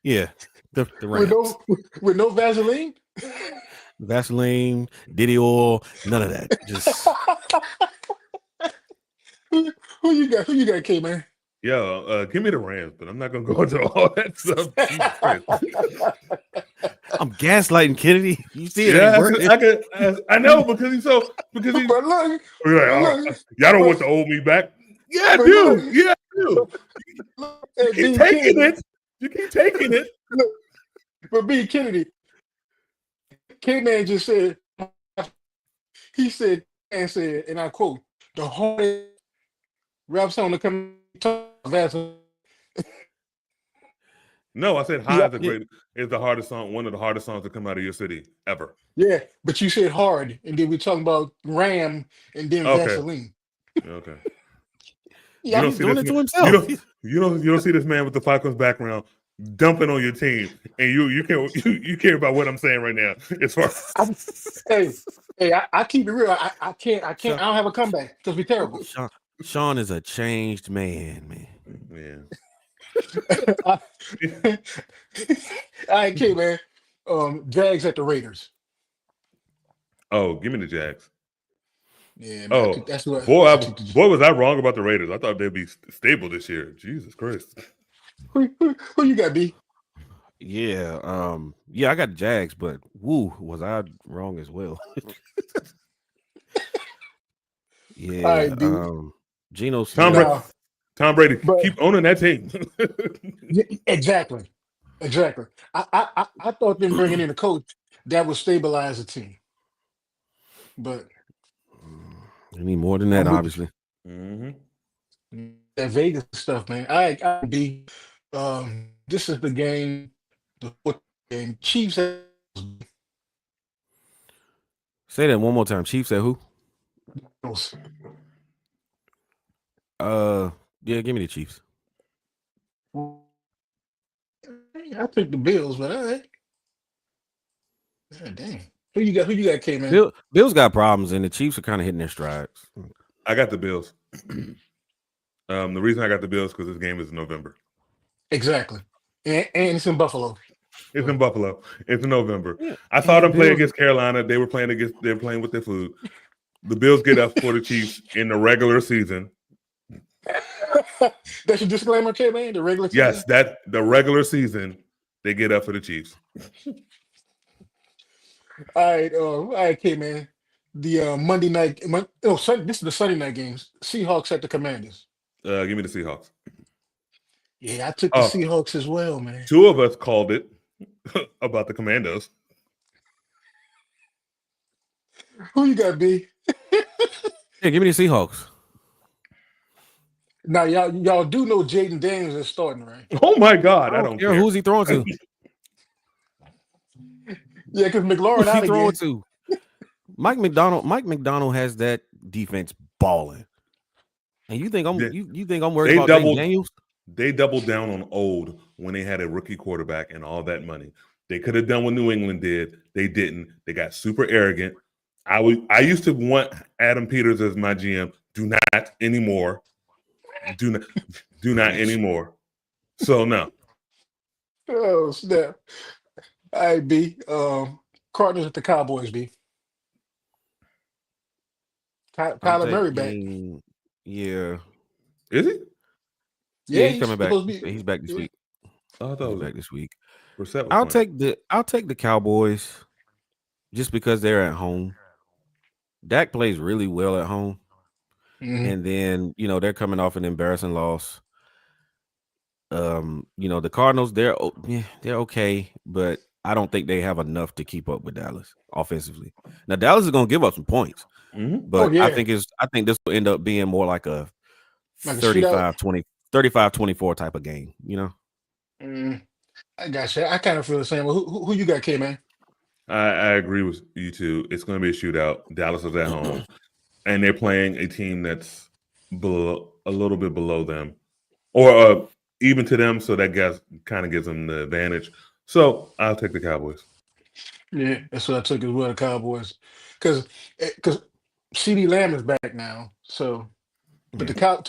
Yeah. The Rams. With no Vaseline? Vaseline, Diddy oil, none of that. Just who you got, K man? Yeah, give me the Rams, but I'm not gonna go into all that stuff. I'm gaslighting Kennedy. You see it? Yeah, Working. I know because he's but look, like, y'all don't want to hold me back. Yeah, I do. Yeah, I do. You keep taking it. You keep taking it. Look, but B Kennedy, K-Man just said, he said, and I quote, the hardest rap song to come Vaseline. No, I said high is the hardest song, one of the hardest songs to come out of your city ever. Yeah, but you said hard, and then we're talking about Ram and then Vaseline. Okay. Yeah, he's doing it to himself. You don't see this man with the Falcons background dumping on your team, and you care about what I'm saying right now. As far I keep it real. I can't. I don't have a comeback because we're terrible. Sean is a changed man. Yeah. All right, K man. Jags at the Raiders. Oh, give me the Jags. Yeah. Man, that's what. Boy, was I wrong about the Raiders. I thought they'd be stable this year. Jesus Christ. Who you got, B? Yeah, I got the Jags, but woo, was I wrong as well? Yeah, all right, Geno Smith. Tom Brady, keep owning that team. Exactly. I thought them bringing in a coach that would stabilize the team, but you need more than that, obviously. Mm-hmm. That Vegas stuff, man. I be. This is the game. The fourth game. Chiefs. Say that one more time. Chiefs at who? Yeah, give me the Chiefs. I took the Bills, but all right. God dang. Who you got, K man? Bills got problems, and the Chiefs are kind of hitting their strides. I got the Bills. The reason I got the Bills because this game is in November. Exactly, and it's in Buffalo. It's in Buffalo. It's in November. Yeah. I saw them play against Carolina. They were playing with their food. The Bills get up for the Chiefs in the regular season. That's your disclaimer, K man. The regular season. Yes, the regular season they get up for the Chiefs. All right, K man. The Monday night. This is the Sunday night games. Seahawks at the Commanders. Give me the Seahawks. Yeah, I took the Seahawks as well, man. Two of us called it about the Commandos. Who you got, B? Yeah, give me the Seahawks. Now, y'all do know Jaden Daniels is starting, right? Oh my God, I don't care. Who's he throwing to? Yeah, because McLaurin out again. To? Mike McDonald has that defense balling. And you think I'm worried about Jaden Daniels? They doubled down on old when they had a rookie quarterback and all that money. They could have done what New England did. They didn't. They got super arrogant. I used to want Adam Peters as my GM. Do not anymore. Do not anymore. So no. Oh snap! All right, B. Cardinals at the Cowboys, B. Kyler Murray back. Yeah. Is he? Yeah, he's coming back. He's back this week. I thought he's back this week. I'll take the Cowboys just because they're at home. Dak plays really well at home. Mm-hmm. And then, they're coming off an embarrassing loss. The Cardinals, they're okay, but I don't think they have enough to keep up with Dallas offensively. Now Dallas is going to give up some points, but I think this will end up being more like a 35-20, 35-24 type of game. I got you. I kind of feel the same. Who you got, K man? I agree with you two. It's going to be a shootout. Dallas is at home, and they're playing a team that's a little bit below them, or even to them. So that kind of gives them the advantage. So I'll take the Cowboys. Yeah, that's what I took as well. The Cowboys, because CeeDee Lamb is back now. So, but the Cowboys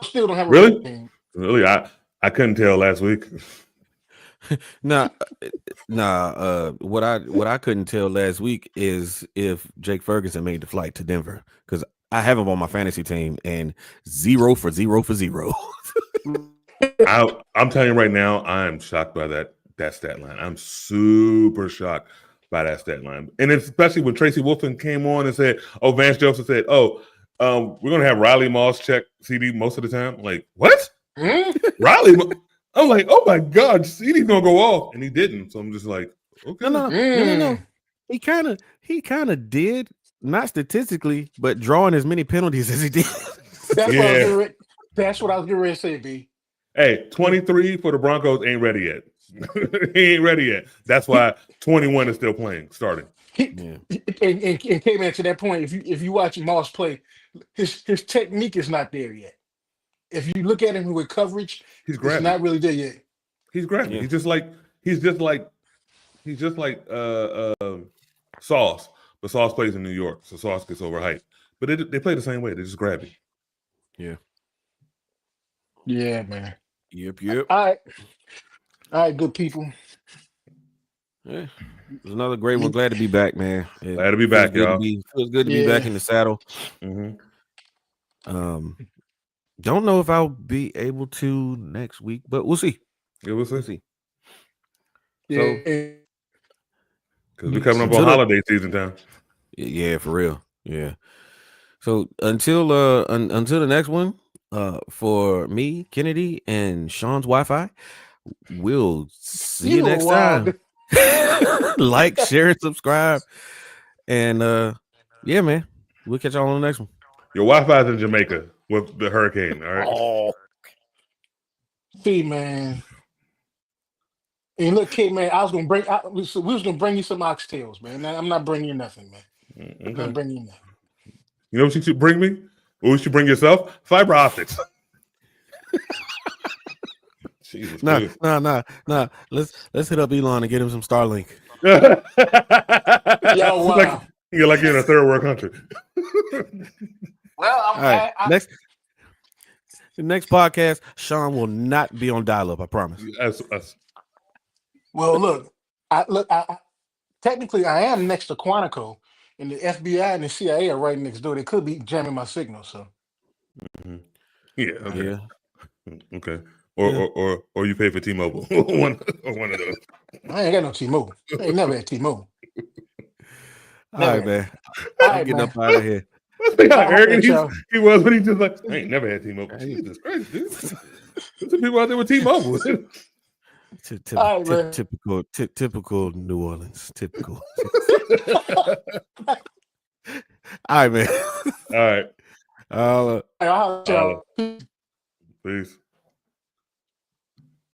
still don't have a Really? team. Really, I couldn't tell last week. What I couldn't tell last week is if Jake Ferguson made the flight to Denver, because I have him on my fantasy team and 0 for 0 for 0. I'm telling you right now, I am shocked by that stat line. I'm super shocked by that stat line, and especially when Tracy Wolfson came on and said, "Oh, Vance Joseph said, we're gonna have Riley Moss check CD most of the time." I'm like, what? Riley? I'm like, oh my God, CD's gonna go off, and he didn't. So I'm just like, okay, no. He kind of did, not statistically, but drawing as many penalties as he did. That's what I was getting ready to say, B. Hey, 23 for the Broncos ain't ready yet. He ain't ready yet. That's why 21 is still playing, starting. And came in to that point. If you watch Moss play, his technique is not there yet. If you look at him with coverage, it's not really there yet. He's grabbing. Yeah. He's just like Sauce, but Sauce plays in New York, so Sauce gets overhyped. But they play the same way. They just grab you. Yeah. Yeah, man. Yep. All right, good people. Yeah. It was another great one. Glad to be back, man. Glad to be back, y'all. Feels good to be back in the saddle. Don't know if I'll be able to next week, but we'll see. Yeah, we'll see. Yeah. Because we're coming up on holiday season time. Yeah, for real. Yeah. So until the next one, for me, Kennedy, and Sean's Wi-Fi, we'll see you next time. Like, share, and subscribe. And yeah, man. We'll catch y'all on the next one. Your Wi-Fi's in Jamaica with the hurricane, all right? Oh. See, man. And look, kid, man, we was gonna bring you some oxtails, man. I'm not bringing you nothing, man. I'm not bringing you nothing. You know what you should bring me? What you should bring yourself? Fiber optics. Jesus. Nah. Let's hit up Elon and get him some Starlink. Yo, wow. You're like you're in a third world country. Well, all right. The next podcast, Sean will not be on dial-up. I promise. Well, look, I technically I am next to Quantico, and the FBI and the CIA are right next door. They could be jamming my signal. So. Yeah. Okay. Yeah. Okay. Or you pay for T-Mobile. one of those. I ain't got no T-Mobile. I ain't never had T-Mobile. All right, man. I'm getting up out of here. Let's how arrogant he was when he just like, I ain't never had T-Mobile. Jesus Christ, dude. There's some people out there with T-Mobile. Typical New Orleans. Typical. All right, man. All right. Peace.